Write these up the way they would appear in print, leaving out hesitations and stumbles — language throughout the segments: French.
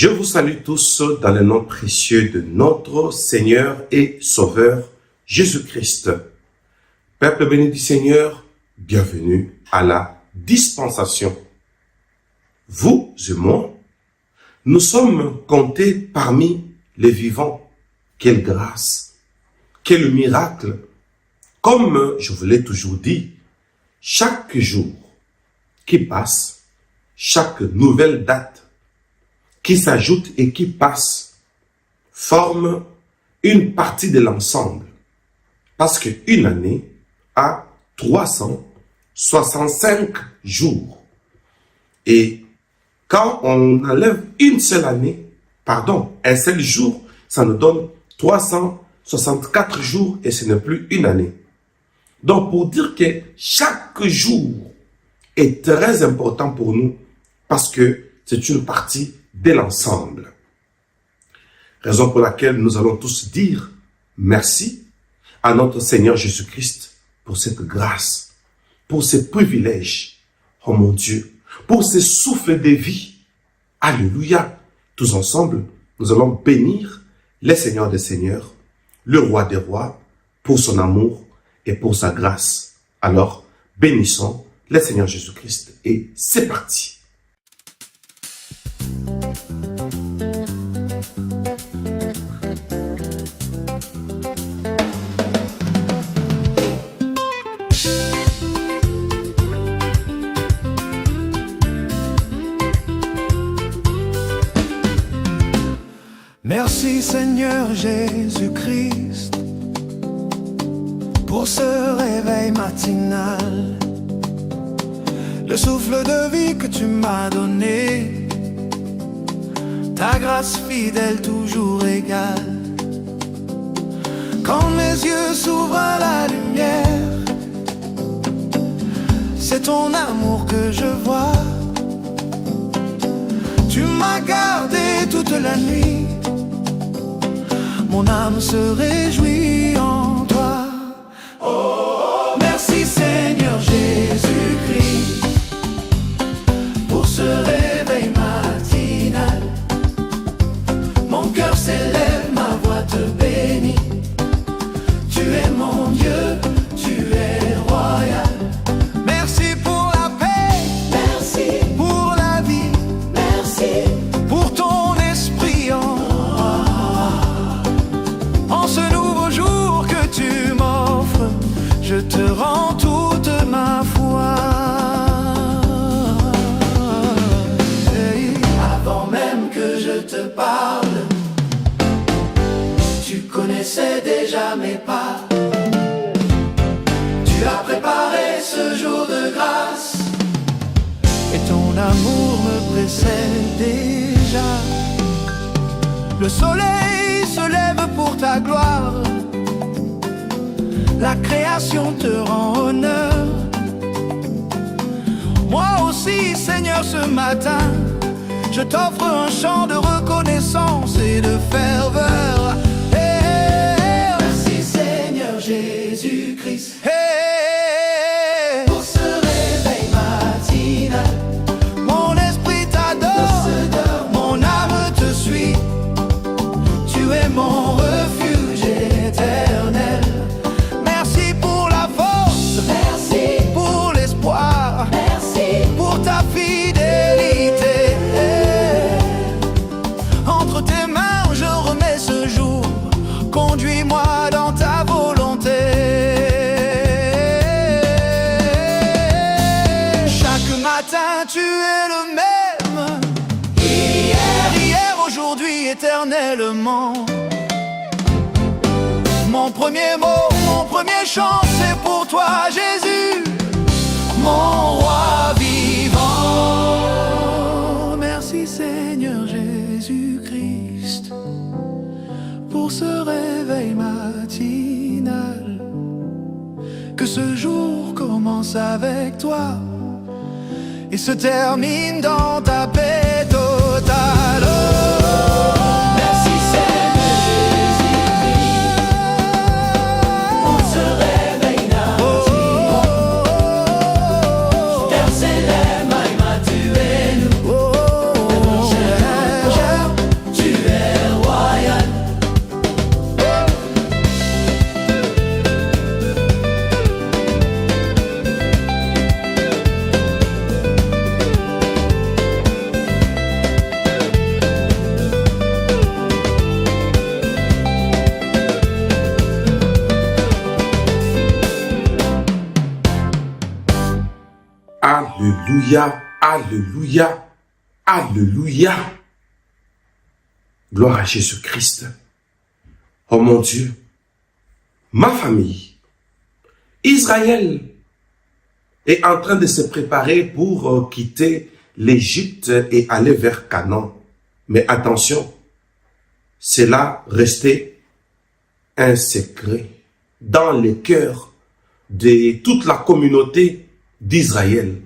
Je vous salue tous dans le nom précieux de notre Seigneur et Sauveur Jésus-Christ. Peuple béni du Seigneur, bienvenue à la dispensation. Vous et moi, nous sommes comptés parmi les vivants. Quelle grâce, quel miracle. Comme je vous l'ai toujours dit, chaque jour qui passe, chaque nouvelle date qui s'ajoute et qui passe, forme une partie de l'ensemble. Parce qu'une année a 365 jours. Et quand on enlève un seul jour, ça nous donne 364 jours et ce n'est plus une année. Donc pour dire que chaque jour est très important pour nous parce que c'est une partie de l'ensemble. Raison pour laquelle nous allons tous dire merci à notre Seigneur Jésus-Christ pour cette grâce, pour ces privilèges, oh mon Dieu, pour ces souffles de vie. Alléluia. Tous ensemble, nous allons bénir le Seigneur des Seigneurs, le Roi des Rois, pour son amour et pour sa grâce. Alors, bénissons le Seigneur Jésus-Christ et c'est parti. Merci Seigneur Jésus-Christ pour ce réveil matinal, le souffle de vie que tu m'as donné, ta grâce fidèle toujours égale. Quand mes yeux s'ouvrent à la lumière, c'est ton amour que je vois. Tu m'as gardé toute la nuit, mon âme se réjouit en toi. Oh, merci Seigneur Jésus-Christ pour ce réveil matinal. Mon cœur s'élève, ma voix te bénit. Tu es mon Dieu, tu es royal. Merci pour la paix, merci pour la vie, merci pour ton esprit en ce nouveau jour que tu m'offres, je te rends toute ma foi. Hey. Avant même que je te parle, tu connaissais déjà mes pas. Tu as préparé ce jour de grâce et ton amour me précède déjà. Le soleil se lève pour ta gloire, la création te rend honneur. Moi aussi Seigneur ce matin, je t'offre un chant de reconnaissance et de ferveur. Hey, merci Seigneur Jésus-Christ. Hey, pour ce réveil matinal, mon esprit t'adore, mon âme te suit. Tu es mon refuge éternel. Merci pour la force, merci pour l'espoir, merci pour ta fidélité. Entre tes mains je remets ce jour, conduis-moi dans ta volonté. Chaque matin tu es le même, hier, aujourd'hui, éternellement. Mon premier mot, mon premier chant, c'est pour toi, Jésus, mon roi vivant. Merci Seigneur Jésus-Christ pour ce réveil matinal. Que ce jour commence avec toi et se termine dans ta paix totale. Merci Seigneur Jésus-Christ pour ce réveil matinal. Père céleste, tu es nous. Alléluia, alléluia, alléluia. Gloire à Jésus-Christ. Oh mon Dieu, ma famille, Israël est en train de se préparer pour quitter l'Égypte et aller vers Canaan. Mais attention, cela restait un secret dans les cœurs de toute la communauté d'Israël.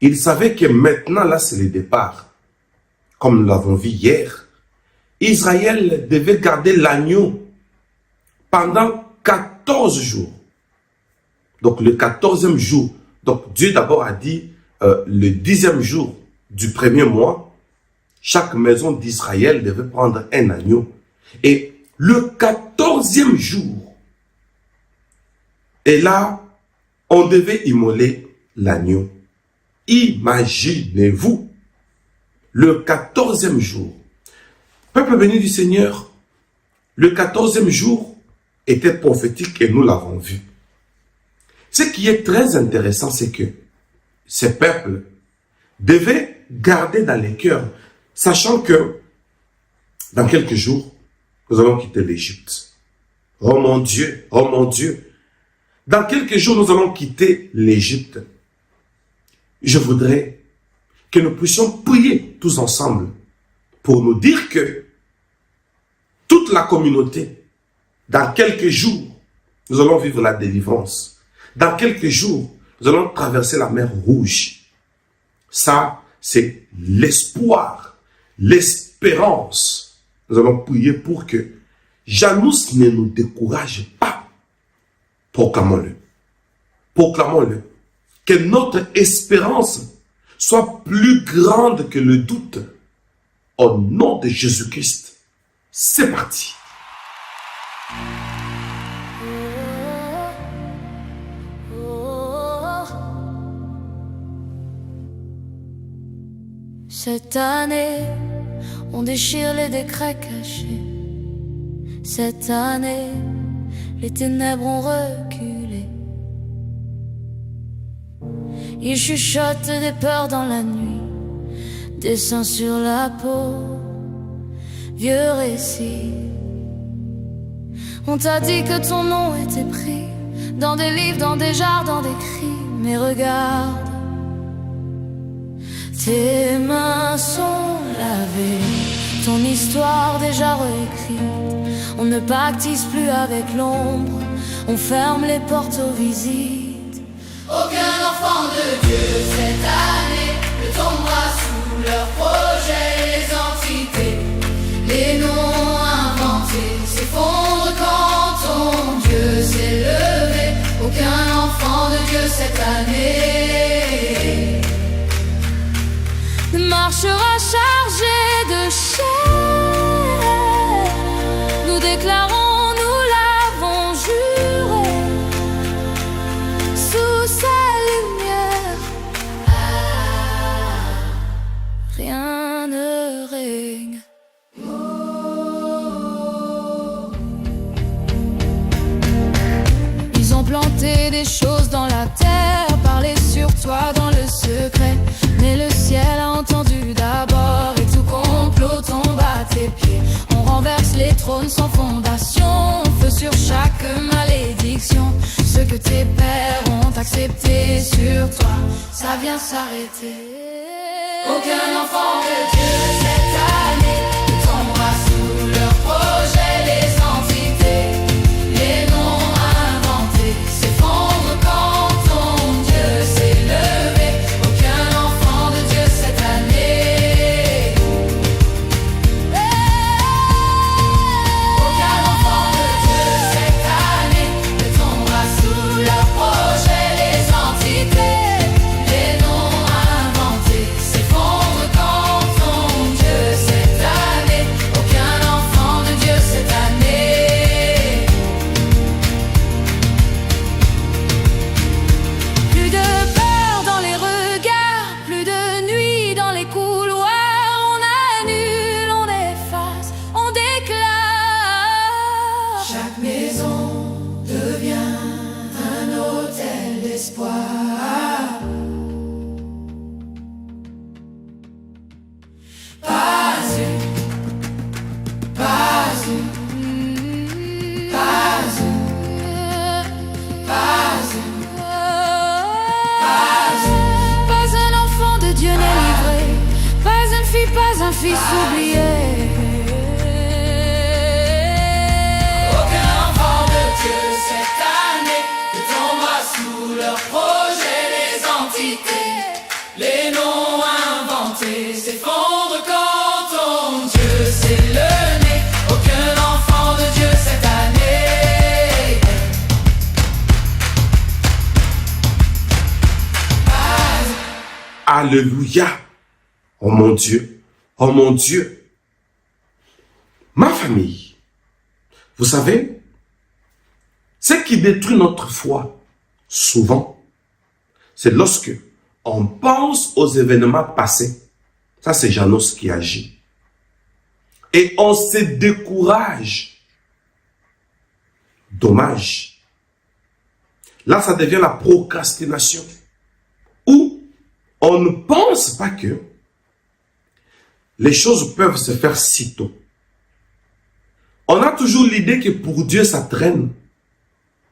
Ils savaient que maintenant, là, c'est le départ. Comme nous l'avons vu hier, Israël devait garder l'agneau pendant 14 jours. Donc, le 14e jour, donc Dieu d'abord a dit, le 10e jour du premier mois, chaque maison d'Israël devait prendre un agneau. Et le 14e jour, et là, on devait immoler l'agneau. Imaginez-vous, le 14e jour, peuple béni du Seigneur, le 14e jour était prophétique et nous l'avons vu. Ce qui est très intéressant, c'est que ces peuples devaient garder dans les cœurs, sachant que dans quelques jours, nous allons quitter l'Égypte. Oh mon Dieu, oh mon Dieu. Dans quelques jours, nous allons quitter l'Égypte. Je voudrais que nous puissions prier tous ensemble pour nous dire que toute la communauté, dans quelques jours, nous allons vivre la délivrance. Dans quelques jours, nous allons traverser la mer Rouge. Ça, c'est l'espoir, l'espérance. Nous allons prier pour que Janus ne nous décourage pas. Proclamons-le. Proclamons-le. Que notre espérance soit plus grande que le doute. Au nom de Jésus-Christ. C'est parti. Cette année, on déchire les décrets cachés. Cette année, les ténèbres ont reculé. Ils chuchotent des peurs dans la nuit, dessin sur la peau, vieux récit. On t'a dit que ton nom était pris dans des livres, dans des jardins d'écrits. Mais regarde, tes mains sont lavées, ton histoire déjà réécrite. On ne pactise plus avec l'ombre, on ferme les portes aux visites. Aucun enfant de Dieu cette année ne tombera sous leurs projets. Les entités, les noms inventés s'effondrent quand ton Dieu s'est levé. Aucun enfant de Dieu cette année ne marchera chargé de chair. Nous déclarons, nous l'avons juré, sous sa lumière, rien ne règne. Ils ont planté des choses dans la terre, parlé sur toi dans le secret. Mais le ciel a entendu d'abord et tout complot tombe à tes pieds. On renverse les trônes sans fondation, feu sur chaque malédiction. Ce que tes pères ont accepté sur toi, ça vient s'arrêter. Aucun enfant de Dieu cette année ne tombera sous leurs projets. Les entités, les noms inventés s'effondrent quand ton Dieu s'est levé. Aucun enfant de Dieu cette année. Aucun enfant de Dieu cette année ne tombera sous leurs projets. Les entités, les noms inventés s'effondrent quand ton Dieu cette année. Aucun enfant de Dieu cette année. Plus de peur dans les regards, plus de nuit dans les couloirs. On annule, on efface, on déclare. Chaque maison devient un hôtel d'espoir. fils oubliés. Aucun enfant de Dieu cette année ne tombera sous leur projet. Les entités, les noms inventés s'effondrent quand ton Dieu c'est le nez. Aucun enfant de Dieu cette année. Alléluia. Oh mon Dieu. Oh mon Dieu. Ma famille. Vous savez, ce qui détruit notre foi, souvent, c'est lorsque on pense aux événements passés. Ça, c'est Janos qui agit. Et on se décourage. Dommage. Là, ça devient la procrastination. Où on ne pense pas que les choses peuvent se faire si tôt. On a toujours l'idée que pour Dieu, ça traîne.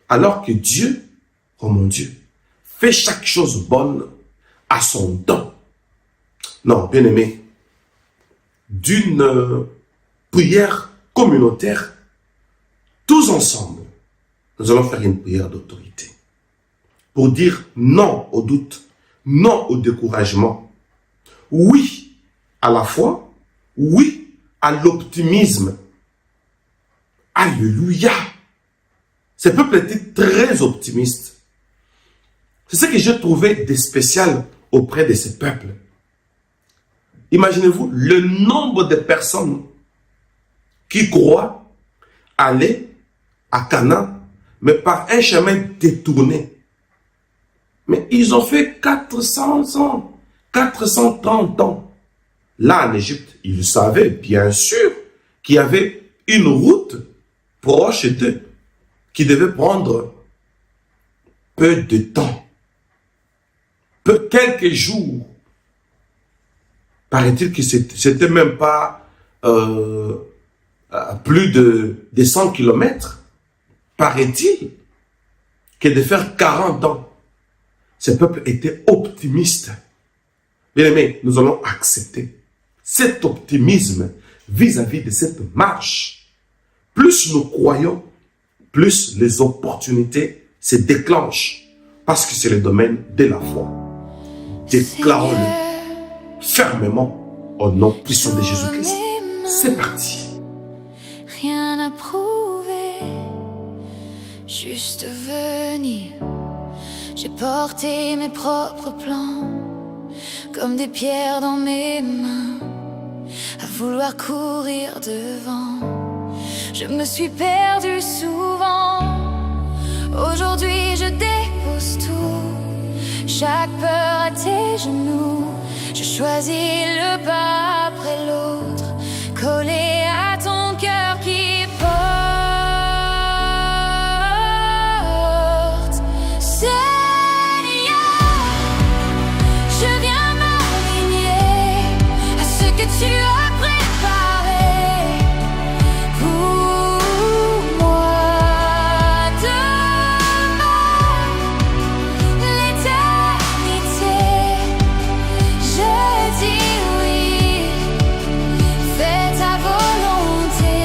Alors que Dieu, oh mon Dieu, fait chaque chose bonne à son temps. Non, bien aimé, d'une prière communautaire, tous ensemble, nous allons faire une prière d'autorité. Pour dire non au doute, non au découragement, oui à la foi, oui à l'optimisme. Alléluia! Ce peuple était très optimiste. C'est ce que j'ai trouvé de spécial auprès de ce peuple. Imaginez-vous le nombre de personnes qui croient aller à Canaan, mais par un chemin détourné. Mais ils ont fait 400 ans, 430 ans. Là, en Égypte, ils savaient bien sûr qu'il y avait une route proche d'eux qui devait prendre peu de temps, quelques jours. Paraît-il que c'était même pas plus de 100 kilomètres. Paraît-il que de faire 40 ans. Ce peuple était optimiste. Bien aimé, nous allons accepter cet optimisme vis-à-vis de cette marche. Plus nous croyons, plus les opportunités se déclenchent. Parce que c'est le domaine de la foi. Déclarons-le fermement au nom puissant de Jésus-Christ. C'est parti. Rien à prouver, juste venir. J'ai porté mes propres plans comme des pierres dans mes mains, à vouloir courir devant. Je me suis perdue souvent. Aujourd'hui je dépose tout, chaque peur à tes genoux. Je choisis le pas après l'autre, collé à ton cœur qui porte. Seigneur, je viens m'aligner à ce que tu as préparé pour moi demain, l'éternité. Je dis oui, fais ta volonté.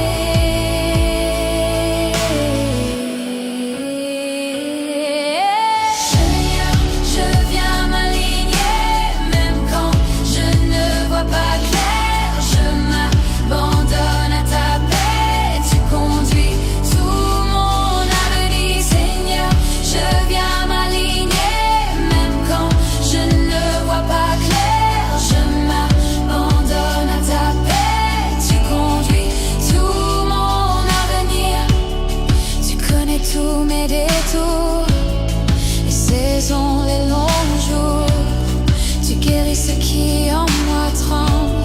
Seigneur, je viens m'aligner, même quand je ne vois pas clair. Je m'abandonne à ta paix, tu conduis tout mon avenir. Seigneur, je viens m'aligner, même quand je ne vois pas clair. Je m'abandonne à ta paix, tu conduis tout mon avenir. Tu connais tous mes détours, les saisons, les longs jours. Tu guéris ce qui en moi tremble,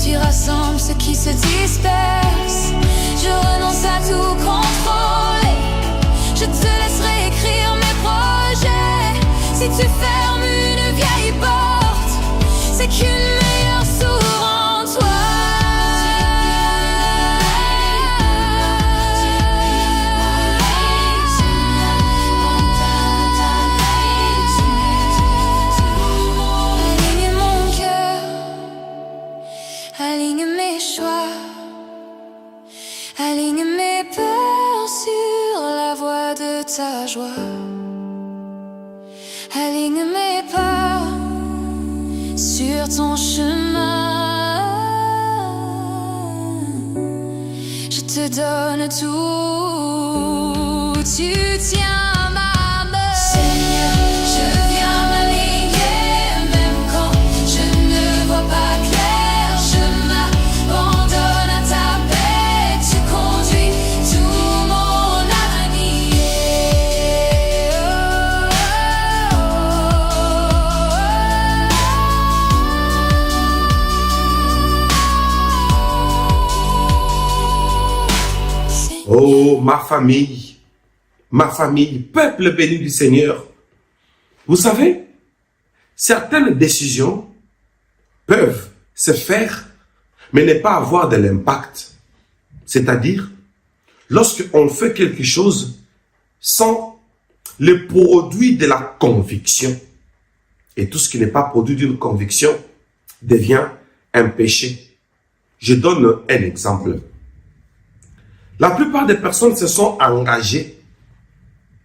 tu rassembles ce qui se disperse. Je renonce à tout contrôler, je te laisserai écrire mes projets. Si tu fermes une vieille porte, c'est qu'une meilleure s'ouvre en toi. Aligne mon cœur, aligne ta joie. Aligne mes pas sur ton chemin. Je te donne tout, tu tiens ma main. Seigneur, je viens m'aligner, même quand je ne vois pas clair. Je m'abandonne à ta paix, tu conduis tout mon avenir. Oh, ma famille, peuple béni du Seigneur. Vous savez, certaines décisions peuvent se faire, mais ne pas avoir de l'impact. C'est-à-dire, lorsqu'on fait quelque chose sans le produit de la conviction. Et tout ce qui n'est pas produit d'une conviction devient un péché. Je donne un exemple. La plupart des personnes se sont engagées.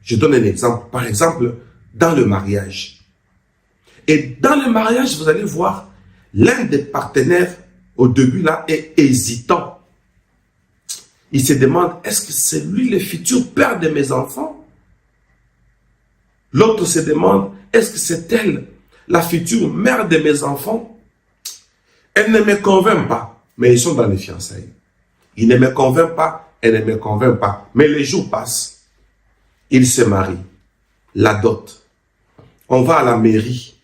Je donne un exemple. Par exemple, dans le mariage. Et dans le mariage, vous allez voir, l'un des partenaires, au début là, est hésitant. Il se demande, est-ce que c'est lui le futur père de mes enfants? L'autre se demande, est-ce que c'est elle la future mère de mes enfants? Elle ne me convainc pas, mais ils sont dans les fiançailles. Il ne me convainc pas, elle ne me convainc pas. Mais les jours passent. Ils se marient. La dot. On va à la mairie.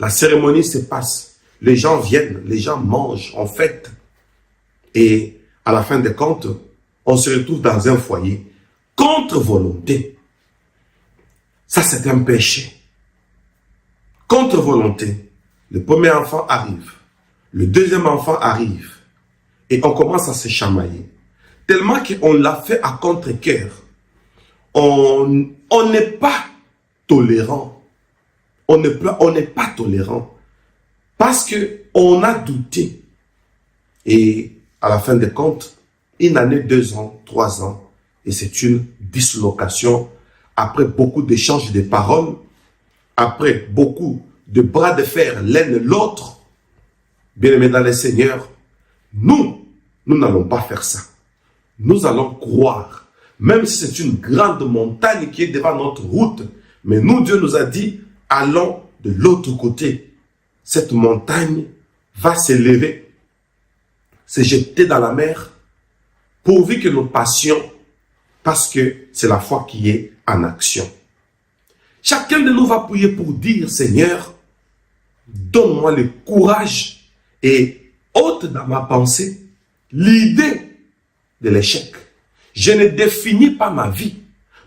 La cérémonie se passe. Les gens viennent, les gens mangent, on fête. Et à la fin des comptes, on se retrouve dans un foyer contre volonté. Ça, c'est un péché. Contre volonté. Le premier enfant arrive. Le deuxième enfant arrive. Et on commence à se chamailler. Tellement qu'on l'a fait à contre-cœur. On n'est pas tolérant. On n'est pas tolérant. Parce qu'on a douté. Et à la fin des comptes, une année, 2 ans, 3 ans. Et c'est une dislocation. Après beaucoup d'échanges de paroles. Après beaucoup de bras de fer l'un et l'autre. Bien-aimés dans le Seigneur, nous n'allons pas faire ça. Nous allons croire, même si c'est une grande montagne qui est devant notre route, mais nous, Dieu nous a dit, allons de l'autre côté. Cette montagne va s'élever, se jeter dans la mer, pourvu que nous passions, parce que c'est la foi qui est en action. Chacun de nous va prier pour dire, Seigneur, donne-moi le courage et ôte dans ma pensée l'idée de l'échec. Je ne définis pas ma vie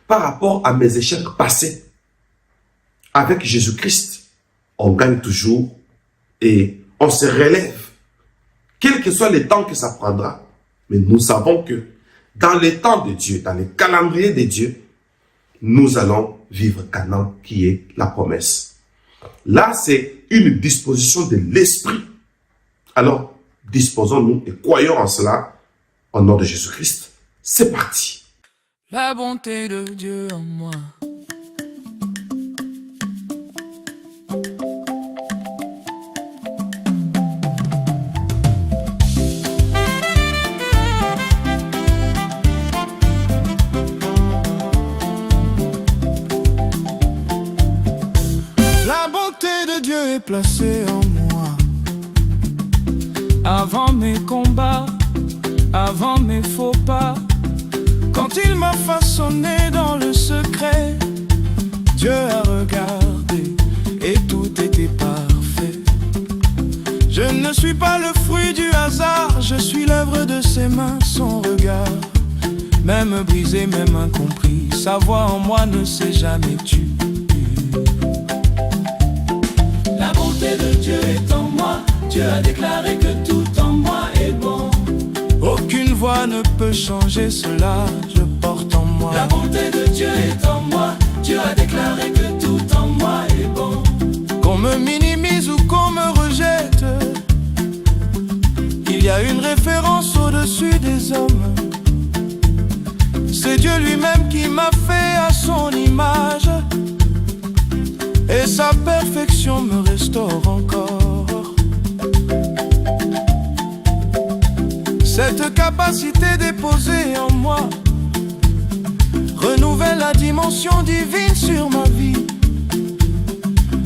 par rapport à mes échecs passés. Avec Jésus-Christ, on gagne toujours et on se relève. Quel que soit le temps que ça prendra. Mais nous savons que dans le temps de Dieu, dans le calendrier de Dieu, nous allons vivre Canaan qui est la promesse. Là, c'est une disposition de l'esprit. Alors, disposons-nous et croyons en cela. Au nom de Jésus-Christ, c'est parti. La bonté de Dieu en moi. La bonté de Dieu est placée en moi. Avant mes combats, avant mes faux pas, quand il m'a façonné dans le secret, Dieu a regardé et tout était parfait. Je ne suis pas le fruit du hasard, je suis l'œuvre de ses mains, son regard. Même brisé, même incompris, sa voix en moi ne s'est jamais tue. La bonté de Dieu est en moi, Dieu a déclaré que tout en moi est bon. Aucune voix ne peut changer cela, je porte en moi. La bonté de Dieu est en moi, Dieu a déclaré que tout en moi est bon. Qu'on me minimise ou qu'on me rejette, il y a une référence au-dessus des hommes. C'est Dieu lui-même qui m'a fait à son image, et sa perfection me restaure encore. Cette capacité déposée en moi renouvelle la dimension divine sur ma vie.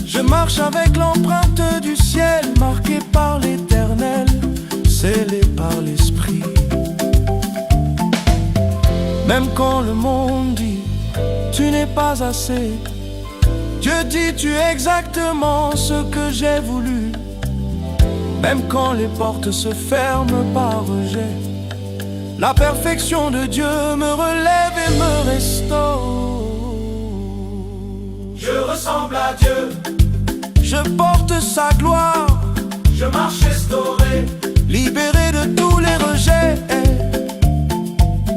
Je marche avec l'empreinte du ciel, marquée par l'Éternel, scellée par l'Esprit. Même quand le monde dit tu n'es pas assez, Dieu dit tu es exactement ce que j'ai voulu. Même quand les portes se ferment par rejet, la perfection de Dieu me relève et me restaure. Je ressemble à Dieu, je porte sa gloire, je marche restauré, libéré de tous les rejets.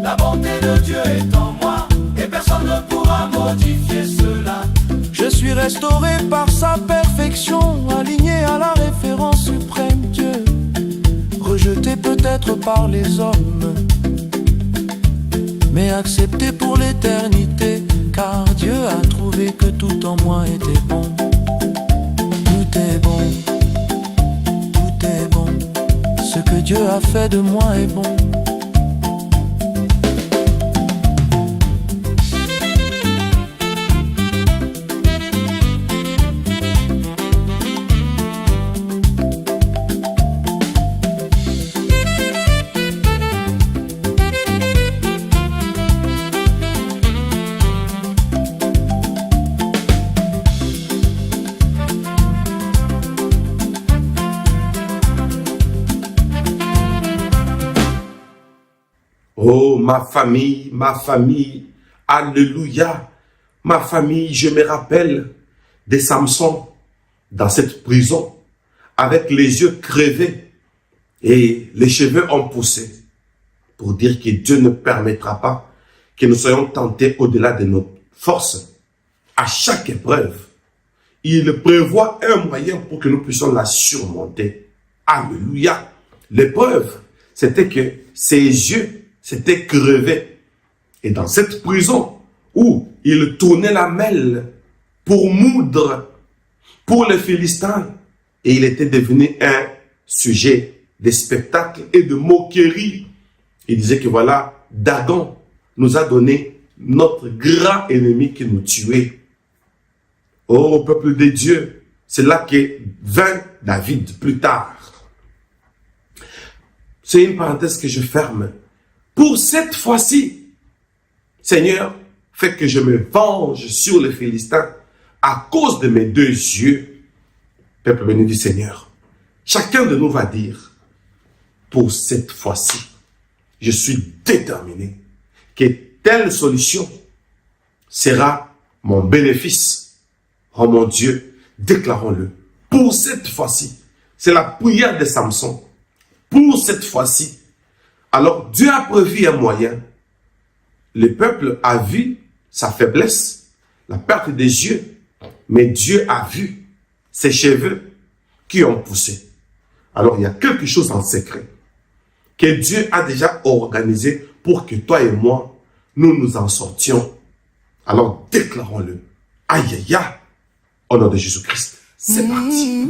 La bonté de Dieu est en moi, et personne ne pourra modifier cela. Je suis restauré par sa perfection, aligné à la référence suprême Dieu. Rejeté peut-être par les hommes, mais accepté pour l'éternité, car Dieu a trouvé que tout en moi était bon. Tout est bon, tout est bon, ce que Dieu a fait de moi est bon. Oh, ma famille, alléluia, ma famille, je me rappelle de Samson dans cette prison, avec les yeux crevés et les cheveux en poussée, pour dire que Dieu ne permettra pas que nous soyons tentés au-delà de nos forces. À chaque épreuve, il prévoit un moyen pour que nous puissions la surmonter. Alléluia. L'épreuve, c'était que ses yeux s'étaient crevés. Et dans cette prison où il tournait la mêle pour moudre pour les Philistins, et il était devenu un sujet de spectacle et de moquerie. Il disait que voilà, Dagon nous a donné notre grand ennemi qui nous tuait. Oh, peuple de Dieu, c'est là que vint David plus tard. C'est une parenthèse que je ferme. Pour cette fois-ci, Seigneur, fais que je me venge sur les Philistins à cause de mes 2 yeux. Peuple béni du Seigneur, chacun de nous va dire, pour cette fois-ci, je suis déterminé que telle solution sera mon bénéfice. Oh mon Dieu, déclarons-le. Pour cette fois-ci, c'est la prière de Samson. Pour cette fois-ci, alors Dieu a prévu un moyen. Le peuple a vu sa faiblesse, la perte des yeux, mais Dieu a vu ses cheveux qui ont poussé. Alors il y a quelque chose en secret que Dieu a déjà organisé pour que toi et moi, nous nous en sortions. Alors déclarons-le. Aïe aïe aïe, au nom de Jésus-Christ. C'est parti.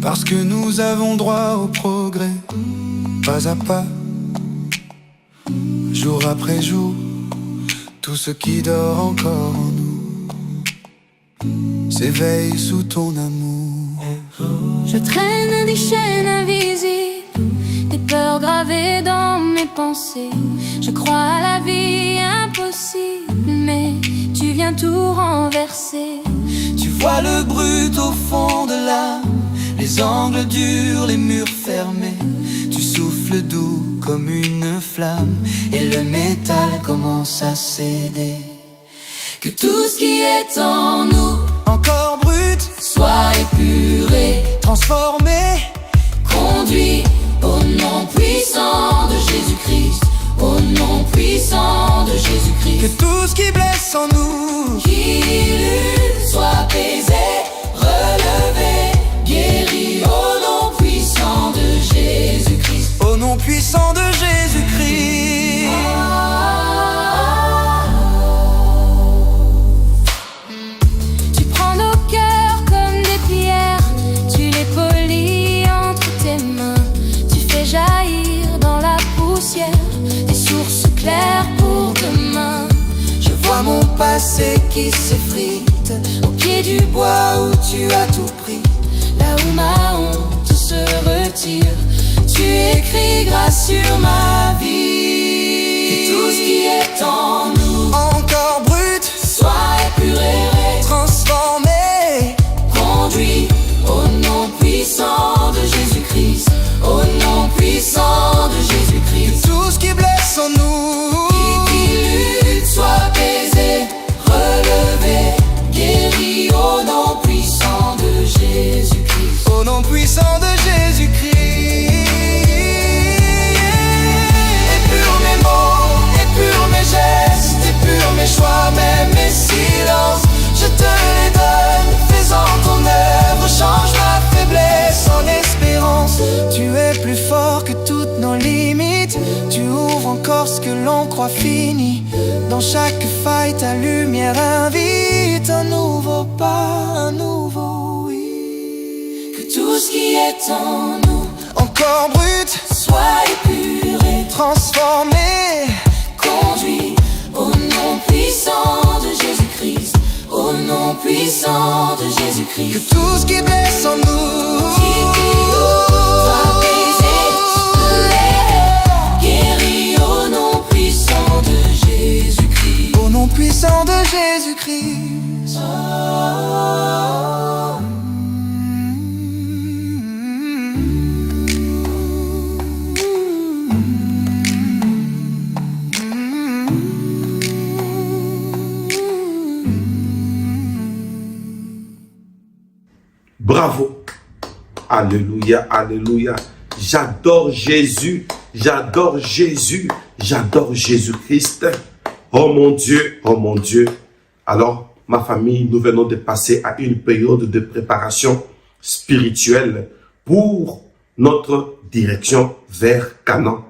Parce que nous avons droit au progrès, pas à pas, jour après jour, tout ce qui dort encore en nous s'éveille sous ton amour. Je traîne des chaînes invisibles, des peurs gravées dans mes pensées. Je crois à la vie impossible, mais tu viens tout renverser. Tu vois le brut au fond de l'âme, les angles durs, les murs fermés. Tu souffles doux comme une flamme, et le métal commence à céder. Que tout ce qui est en nous encore brut soit épuré, transformé, conduit au nom puissant de Jésus-Christ, au nom puissant de que Jésus-Christ. tout ce qui blesse en nous Qu'il soit passé qui s'effrite au pied du bois où tu as tout pris. Là où ma honte se retire, tu écris grâce sur ma vie. Et tout ce qui est en nous, encore brut, Sois épuré, transformé, conduit au nom puissant de Jésus-Christ, au nom puissant de Jésus-Christ. tout ce qui blesse en nous, Qui lutte soit apaisé, relevé, guéri au nom puissant de Jésus-Christ. au nom puissant de Jésus-Christ. Épure mes mots, épure mes gestes, épure mes choix, même mes silences. Je te les donne, fais-en ton œuvre, change ma faiblesse en espérance. Tu es plus fort que toutes nos limites, tu ouvres encore ce que l'on croit fini. Dans chaque faille, ta lumière invite un nouveau pas, un nouveau oui. Que tout ce qui est en nous Encore brut, soit épuré, transformé, conduit au nom puissant de Jésus-Christ, au nom puissant de que Jésus-Christ. tout ce qui blesse en nous, Soit apaisé, guéri au nom puissant de Jésus-Christ. au nom puissant de Jésus-Christ. Bravo. Alléluia, alléluia. J'adore Jésus, j'adore Jésus, j'adore Jésus-Christ. Oh mon Dieu, oh mon Dieu. Alors, ma famille, nous venons de passer à une période de préparation spirituelle pour notre direction vers Canaan.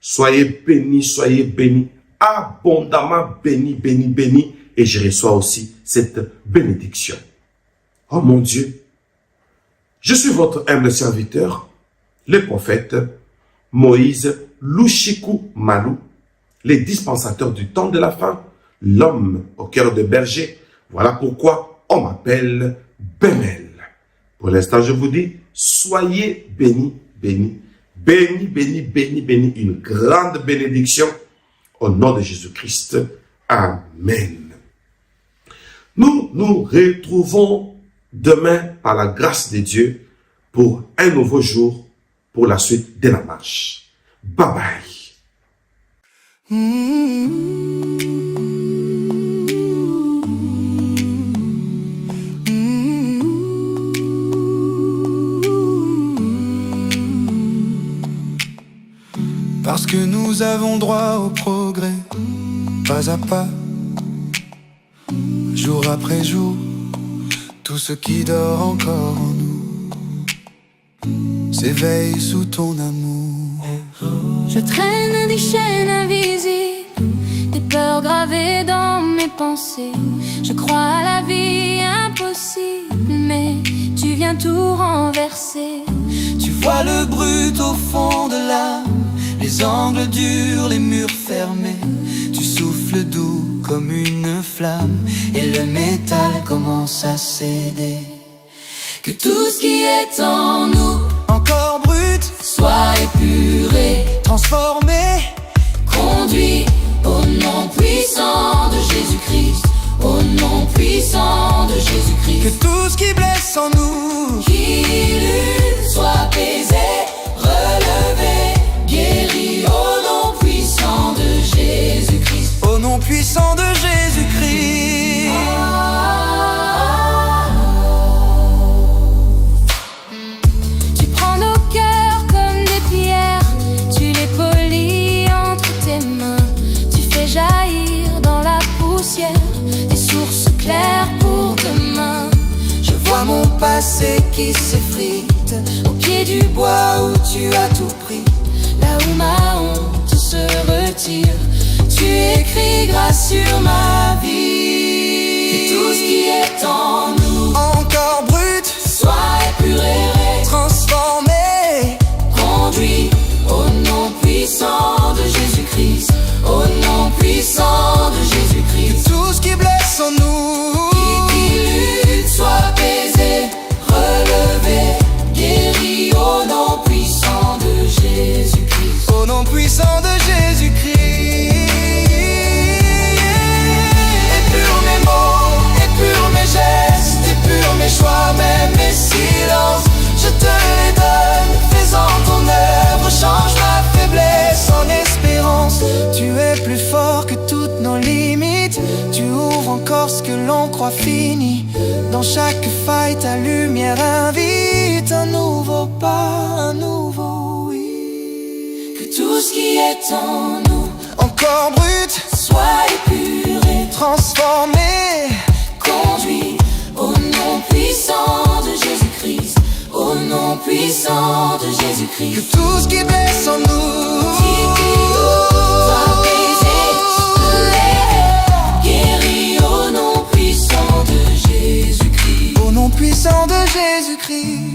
Soyez bénis, abondamment bénis, bénis, bénis. Et je reçois aussi cette bénédiction. Oh mon Dieu. Je suis votre humble serviteur, le prophète Moïse Louchikou Malou, le dispensateur du temps de la fin, l'homme au cœur de berger. Voilà pourquoi on m'appelle Bémel. Pour l'instant, je vous dis, soyez bénis, bénis, bénis, bénis, bénis, bénis, une grande bénédiction au nom de Jésus-Christ. Amen. Nous nous retrouvons demain, par la grâce de Dieu, pour un nouveau jour, pour la suite de la marche. Bye bye. Parce que nous avons droit au progrès, pas à pas, jour après jour. Tout ce qui dort encore en nous s'éveille sous ton amour. Je traîne des chaînes invisibles, des peurs gravées dans mes pensées. Je crois à la vie impossible, mais tu viens tout renverser. Tu vois le brut au fond de l'âme, les angles durs, les murs fermés. Tu souffles doux comme une flamme et le métal commence à céder. Que tout ce qui est en nous Encore brut, soit épuré, transformé, conduit au nom puissant de Jésus-Christ, au nom puissant de que Jésus-Christ. tout ce qui blesse en nous, Qui lutte soit apaisé, relevé, guéri au nom puissant de Jésus-Christ. au nom puissant de Jésus-Christ. Tu prends nos cœurs comme des pierres, tu les polis entre tes mains. Tu fais jaillir dans la poussière des sources claires pour demain. Je vois mon passé qui s'effrite au pied du bois où tu as tout pris. Là où ma honte se retire, tu écris grâce sur ma vie. Et tout ce qui est en nous, encore brut, Sois épuré, transformé, conduit au nom puissant de Jésus-Christ, au nom puissant de que Jésus-Christ. tout ce qui blesse en croix finie. Dans chaque faille, ta lumière invite un nouveau pas, un nouveau oui. Que tout ce qui est en nous, encore brut, soit épuré, transformé, conduit au nom puissant de Jésus-Christ, au nom puissant de que Jésus-Christ. tout ce qui blesse en nous Soit brisé, guéri au nom puissant de Jésus-Christ. au nom puissant de Jésus-Christ.